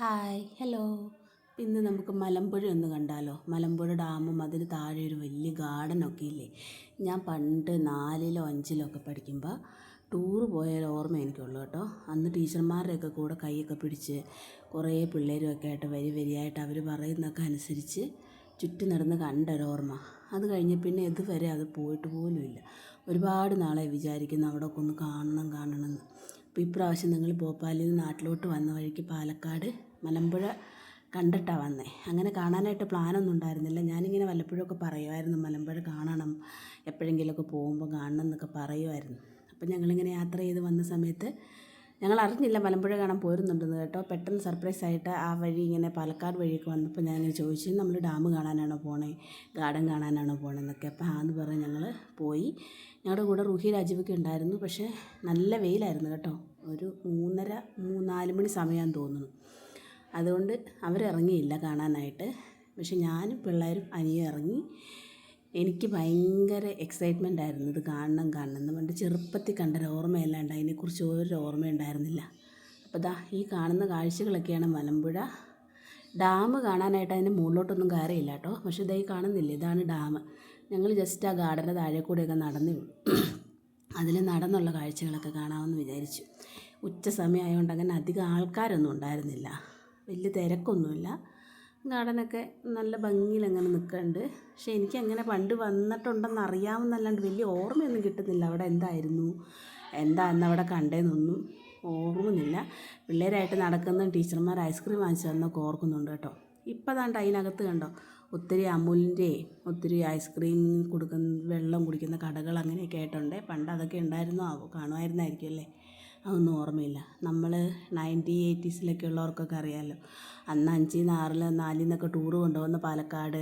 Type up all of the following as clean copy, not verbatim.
Hi hello. ഇന്ന് നമുക്ക് മലമ്പുഴ ഒന്ന് കണ്ടാലോ. മലമ്പുഴ ഡാമും അതിന് താഴെ ഒരു വലിയ ഗാർഡനൊക്കെ ഇല്ലേ. ഞാൻ പണ്ട് 4-ലോ 5-ലോ ഒക്കെ പഠിക്കുമ്പോൾ ടൂറ് പോയ ഓർമ്മ എനിക്കുള്ളൂ കേട്ടോ. അന്ന് ടീച്ചർമാരുടെയൊക്കെ കൂടെ കൈയൊക്കെ പിടിച്ച് കുറേ പിള്ളേരുമൊക്കെ ആയിട്ട് വരിയായിട്ട് അവർ പറയുന്നതൊക്കെ അനുസരിച്ച് ചുറ്റി നടന്ന് കണ്ടൊരോർമ്മ. അത് കഴിഞ്ഞ് പിന്നെ ഇതുവരെ അത് പോയിട്ട് പോലുമില്ല. ഒരുപാട് നാളെ വിചാരിക്കുന്നു അവിടെയൊക്കെ ഒന്ന് കാണണമെന്ന്. അപ്പോൾ ഇപ്രാവശ്യം നിങ്ങൾ ഭോപ്പാലിൽ നിന്ന് നാട്ടിലോട്ട് വന്ന വഴിക്ക് പാലക്കാട് മലമ്പുഴ കണ്ടിട്ടാണ് വന്നത്. അങ്ങനെ കാണാനായിട്ട് പ്ലാനൊന്നും ഉണ്ടായിരുന്നില്ല. ഞാനിങ്ങനെ വല്ലപ്പോഴൊക്കെ പറയുമായിരുന്നു മലമ്പുഴ കാണണം, എപ്പോഴെങ്കിലുമൊക്കെ പോകുമ്പോൾ കാണണം എന്നൊക്കെ പറയുമായിരുന്നു. അപ്പം ഞങ്ങളിങ്ങനെ യാത്ര ചെയ്ത് വന്ന സമയത്ത് ഞങ്ങൾ അറിഞ്ഞില്ല മലമ്പുഴ കാണാൻ പോരുന്നുണ്ടെന്ന് കേട്ടോ. പെട്ടെന്ന് സർപ്രൈസായിട്ട് ആ വഴി ഇങ്ങനെ പാലക്കാട് വഴിയൊക്കെ വന്നപ്പോൾ ഞാനിങ്ങനെ ചോദിച്ചു, നമ്മൾ ഡാം കാണാനാണോ പോണേ, ഗാർഡൻ കാണാനാണോ പോണേന്നൊക്കെ. അപ്പോൾ ആന്ന് പറഞ്ഞ് ഞങ്ങൾ പോയി. ഞങ്ങളുടെ കൂടെ റുഹി രാജീവൊക്കെ ഉണ്ടായിരുന്നു. പക്ഷേ നല്ല വെയിലായിരുന്നു കേട്ടോ. ഒരു 3:30-4 മണി സമയമാണെന്ന് തോന്നുന്നു. അതുകൊണ്ട് അവരിറങ്ങിയില്ല കാണാനായിട്ട്. പക്ഷെ ഞാനും പിള്ളേരും അനിയും ഇറങ്ങി. എനിക്ക് ഭയങ്കര എക്സൈറ്റ്മെൻ്റ് ആയിരുന്നു ഇത് കാണണം എന്ന്. പണ്ട് ചെറുപ്പത്തിൽ കണ്ടൊരു ഓർമ്മയല്ലാണ്ട് അതിനെക്കുറിച്ച് ഒരു ഓർമ്മയുണ്ടായിരുന്നില്ല. അപ്പോൾ ദാ ഈ കാണുന്ന കാഴ്ചകളൊക്കെയാണ് മലമ്പുഴ ഡാം. കാണാനായിട്ട് അതിൻ്റെ മുകളിലോട്ടൊന്നും കയറിയില്ല കേട്ടോ. പക്ഷേ ഇതായി കാണുന്നില്ലേ, ഇതാണ് ഡാം. ഞങ്ങൾ ജസ്റ്റ് ആ ഗാർഡൻ്റെ താഴെ കൂടെയൊക്കെ നടന്നേ ഉള്ളൂ. അതിൽ നടന്നുള്ള കാഴ്ചകളൊക്കെ കാണാമെന്ന് വിചാരിച്ചു. ഉച്ച സമയമായതുകൊണ്ട് അങ്ങനെ അധികം ആൾക്കാരൊന്നും ഉണ്ടായിരുന്നില്ല, വലിയ തിരക്കൊന്നുമില്ല. ഗാർഡനൊക്കെ നല്ല ഭംഗിയിൽ അങ്ങനെ നിൽക്കുന്നുണ്ട്. പക്ഷേ എനിക്കങ്ങനെ പണ്ട് വന്നിട്ടുണ്ടെന്ന് അറിയാമെന്നല്ലാണ്ട് വലിയ ഓർമ്മയൊന്നും കിട്ടുന്നില്ല. അവിടെ എന്താണെന്നവിടെ കണ്ടതെന്നൊന്നും ഓർമ്മയൊന്നുമില്ല. പിള്ളേരായിട്ട് നടക്കുന്ന ടീച്ചർമാർ ഐസ്ക്രീം വാങ്ങിച്ചു തന്നൊക്കെ ഓർക്കുന്നുണ്ട് കേട്ടോ. ഇപ്പം ദാണ്ട് അതിനകത്ത് കണ്ടോ, ഒത്തിരി അമൂലിൻ്റെ ഒത്തിരി ഐസ്ക്രീം വെള്ളം കുടിക്കുന്ന കടകൾ അങ്ങനെയൊക്കെ ആയിട്ടുണ്ട്. പണ്ട് അതൊക്കെ ഉണ്ടായിരുന്നോ ആവോ, കാണുമായിരുന്നായിരിക്കും അല്ലേ. അതൊന്നും ഓർമ്മയില്ല. നമ്മൾ 80s ഉള്ളവർക്കൊക്കെ അറിയാമല്ലോ, അന്ന് 5-6-4 ടൂറ് കൊണ്ടുവന്ന് പാലക്കാട്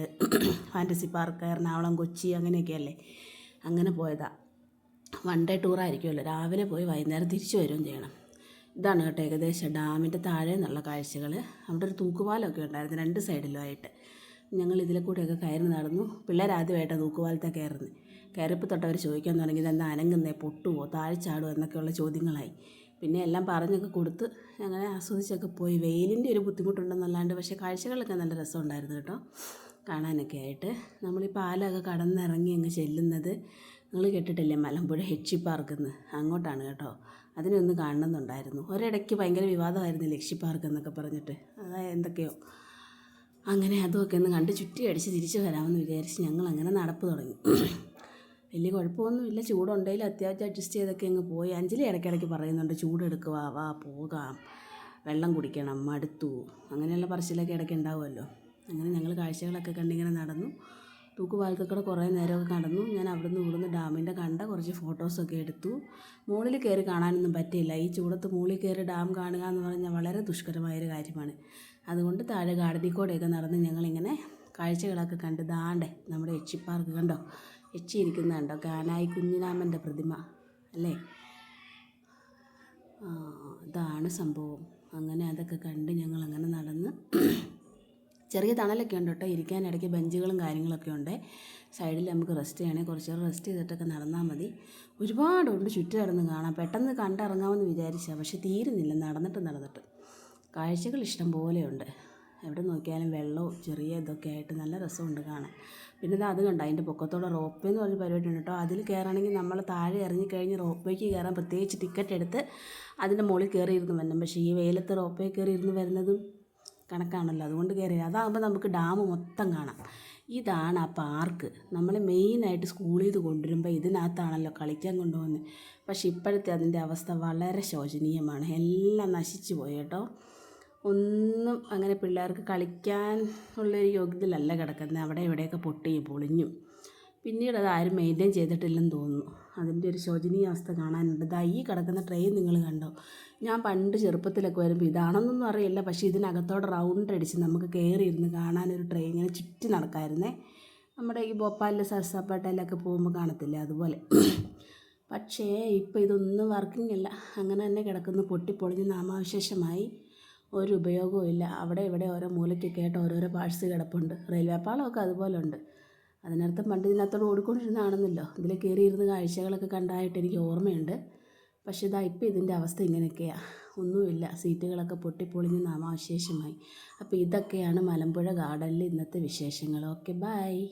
ഫാൻറ്റസി പാർക്ക്, എറണാകുളം, കൊച്ചി അങ്ങനെയൊക്കെയല്ലേ. അങ്ങനെ പോയതാണ്. 1 ഡേ ടൂറായിരിക്കുമല്ലോ. രാവിലെ പോയി വൈകുന്നേരം തിരിച്ചു വരികയും ചെയ്യണം. ഇതാണ് കേട്ടോ ഏകദേശം ഡാമിൻ്റെ താഴെ നിന്നുള്ള കാഴ്ചകൾ. അവിടെ ഒരു തൂക്കുപാലമൊക്കെ ഉണ്ടായിരുന്നു 2 സൈഡിലുമായിട്ട്. ഞങ്ങൾ ഇതിലെ കൂടെയൊക്കെ കയറി നടന്നു. പിള്ളേർ ആദ്യമായിട്ടാണ് തൂക്കുപാലത്തെ കയറുന്നത്. കയറിപ്പോൾ തൊട്ടവർ ചോദിക്കാൻ തുടങ്ങി, ഇതെന്താ അനങ്ങുന്നേ, പൊട്ടുമോ, താഴെ ചാടുമോ എന്നൊക്കെയുള്ള ചോദ്യങ്ങളായി. പിന്നെ എല്ലാം പറഞ്ഞൊക്കെ കൊടുത്ത് അങ്ങനെ ആസ്വദിച്ചൊക്കെ പോയി. വെയിലിൻ്റെ ഒരു ബുദ്ധിമുട്ടുണ്ടെന്നല്ലാണ്ട് പക്ഷേ കാഴ്ചകളൊക്കെ നല്ല രസമുണ്ടായിരുന്നു കേട്ടോ കാണാനൊക്കെ ആയിട്ട്. നമ്മൾ ഈ പാലമൊക്കെ കടന്നിറങ്ങി അങ്ങ് ചെല്ലുന്നത്, നിങ്ങൾ കേട്ടിട്ടില്ലേ മലമ്പുഴ യക്ഷി പാർക്കെന്ന്, അങ്ങോട്ടാണ് കേട്ടോ. അതിനൊന്ന് കാണണമെന്നുണ്ടായിരുന്നു. ഒരിടയ്ക്ക് ഭയങ്കര വിവാദമായിരുന്നില്ല യക്ഷി പാർക്ക് എന്നൊക്കെ പറഞ്ഞിട്ട്, അതായത് എന്തൊക്കെയോ. അങ്ങനെ അതുമൊക്കെ ഒന്ന് കണ്ട് ചുറ്റി അടിച്ച് തിരിച്ച് വരാമെന്ന് വിചാരിച്ച് ഞങ്ങളങ്ങനെ നടപ്പ് തുടങ്ങി. വലിയ കുഴപ്പമൊന്നുമില്ല. ചൂടുണ്ടെങ്കിൽ അത്യാവശ്യം അഡ്ജസ്റ്റ് ചെയ്തൊക്കെ അങ്ങ് പോയി. അഞ്ജലി ഇടയ്ക്കിടയ്ക്ക് പറയുന്നുണ്ട്, ചൂടെടുക്കുക, വാ പോകാം, വെള്ളം കുടിക്കണം, മടുത്തു, അങ്ങനെയുള്ള പറച്ചിലൊക്കെ ഇടയ്ക്ക് ഉണ്ടാവുമല്ലോ. അങ്ങനെ ഞങ്ങൾ കാഴ്ചകളൊക്കെ കണ്ടിങ്ങനെ നടന്നു. തൂക്കുപാലത്തിൽ കൂടെ കുറേ നേരമൊക്കെ നടന്നു. ഞാൻ ഇവിടുന്ന് ഡാമിൻ്റെ കണ്ട കുറച്ച് ഫോട്ടോസൊക്കെ എടുത്തു. മുകളിൽ കയറി കാണാനൊന്നും പറ്റിയില്ല. ഈ ചൂടത്ത് മുകളിൽ കയറി ഡാം കാണുക എന്ന് പറഞ്ഞാൽ വളരെ ദുഷ്കരമായൊരു കാര്യമാണ്. അതുകൊണ്ട് താഴെ ഗാർഡനിൽ കൂടെയൊക്കെ നടന്ന് ഞങ്ങളിങ്ങനെ കാഴ്ചകളൊക്കെ കണ്ട്. ദാണ്ടേ നമ്മുടെ യക്ഷി പാർക്ക് കണ്ടോ, യക്ഷി ഇരിക്കുന്ന കണ്ടോ, കാനായി കുഞ്ഞിരാമൻ്റെ പ്രതിമ അല്ലേ. ഇതാണ് സംഭവം. അങ്ങനെ അതൊക്കെ കണ്ട് ഞങ്ങളങ്ങനെ നടന്ന്. ചെറിയ തണലൊക്കെ ഉണ്ട് കേട്ടോ, ഇരിക്കാൻ ഇടയ്ക്ക് ബെഞ്ചുകളും കാര്യങ്ങളൊക്കെ ഉണ്ട്. സൈഡിൽ നമുക്ക് റെസ്റ്റ് ചെയ്യണമെങ്കിൽ കുറച്ച് നേരം റെസ്റ്റ് ചെയ്തിട്ടൊക്കെ നടന്നാൽ മതി. ഒരുപാടുണ്ട് ചുറ്റും നടന്ന് കാണാം. പെട്ടെന്ന് കണ്ടിറങ്ങാമെന്ന് വിചാരിച്ചാൽ പക്ഷേ തീരുന്നില്ല. നടന്നിട്ട് കാഴ്ചകൾ ഇഷ്ടം പോലെയുണ്ട്. എവിടെ നോക്കിയാലും വെള്ളവും ചെറിയ ഇതൊക്കെ ആയിട്ട് നല്ല രസമുണ്ട് കാണാൻ. പിന്നെ അത് കണ്ടോ, അതിൻ്റെ പൊക്കത്തോടെ റോപ്പ് എന്ന് പറഞ്ഞ പരിപാടി ഉണ്ട് കേട്ടോ. അതിൽ കയറണമെങ്കിൽ നമ്മൾ താഴെ ഇറങ്ങിക്കഴിഞ്ഞ് റോപ്പേക്ക് കയറാൻ പ്രത്യേകിച്ച് ടിക്കറ്റ് എടുത്ത് അതിൻ്റെ മുകളിൽ കയറി ഇരുന്ന് വരണം. പക്ഷേ ഈ വെയിലത്ത് റോപ്പേ കയറി ഇരുന്ന് വരുന്നതും കണക്കാണല്ലോ, അതുകൊണ്ട് കയറിയില്ല. അതാകുമ്പോൾ നമുക്ക് ഡാം മൊത്തം കാണാം. ഇതാണ് ആ പാർക്ക്. നമ്മൾ മെയിനായിട്ട് സ്കൂളിൽ നിന്ന് കൊണ്ടുവരുമ്പോൾ ഇതിനകത്താണല്ലോ കളിക്കാൻ കൊണ്ടുപോകുന്നത്. പക്ഷേ ഇപ്പോഴത്തെ അതിൻ്റെ അവസ്ഥ വളരെ ശോചനീയമാണ്. എല്ലാം നശിച്ചു പോയി കേട്ടോ. ഒന്നും അങ്ങനെ പിള്ളേർക്ക് കളിക്കാൻ ഉള്ളൊരു യോഗ്യതയിലല്ല കിടക്കുന്നത്. അവിടെ ഇവിടെയൊക്കെ പൊട്ടിയും പൊളിഞ്ഞും. പിന്നീട് അത് ആരും മെയിൻറ്റെയിൻ ചെയ്തിട്ടില്ലെന്ന് തോന്നുന്നു. അതിൻ്റെ ഒരു ശോചനീയ അവസ്ഥ കാണാനുണ്ട്. ദാ ഈ കിടക്കുന്ന ട്രെയിൻ നിങ്ങൾ കണ്ടോ. ഞാൻ പണ്ട് ചെറുപ്പത്തിലൊക്കെ വരുമ്പോൾ ഇതാണെന്നൊന്നും അറിയില്ല, പക്ഷേ ഇതിനകത്തോടെ റൗണ്ട് അടിച്ച് നമുക്ക് കയറിയിരുന്ന് കാണാനൊരു ട്രെയിൻ ഇങ്ങനെ ചുറ്റി നടക്കാമായിരുന്നേ. നമ്മുടെ ഈ ഭോപ്പാലിലെ സർസാപ്പേട്ടയിലൊക്കെ പോകുമ്പോൾ കാണത്തില്ലേ, അതുപോലെ. പക്ഷേ ഇപ്പോൾ ഇതൊന്നും വർക്കിംഗ് അല്ല. അങ്ങനെ തന്നെ കിടക്കുന്നു, പൊട്ടിപ്പൊളിഞ്ഞ് നാമാവശേഷമായി. ഒരു ഉപയോഗവും ഇല്ല. അവിടെ ഇവിടെ ഓരോ മൂലയ്ക്കൊക്കെ ആയിട്ട് ഓരോരോ പാഴ്സ് കിടപ്പുണ്ട്. റെയിൽവേ പാളമൊക്കെ അതുപോലെ ഉണ്ട്. അതിനർത്ഥം പണ്ട് ഇതിനകത്തോട് ഓടിക്കൊണ്ടിരുന്നതാണെന്നല്ലോ. ഇതിൽ കയറിയിരുന്ന് കാഴ്ചകളൊക്കെ കണ്ടായിട്ട് എനിക്ക് ഓർമ്മയുണ്ട്. പക്ഷേ ഇതാ ഇപ്പോൾ ഇതിൻ്റെ അവസ്ഥ ഇങ്ങനെയൊക്കെയാണ്. ഒന്നുമില്ല, സീറ്റുകളൊക്കെ പൊട്ടിപ്പൊളിഞ്ഞ് നാമാവശേഷമായി. അപ്പോൾ ഇതൊക്കെയാണ് മലമ്പുഴ ഗാർഡനിൽ ഇന്നത്തെ വിശേഷങ്ങൾ. Okay, by.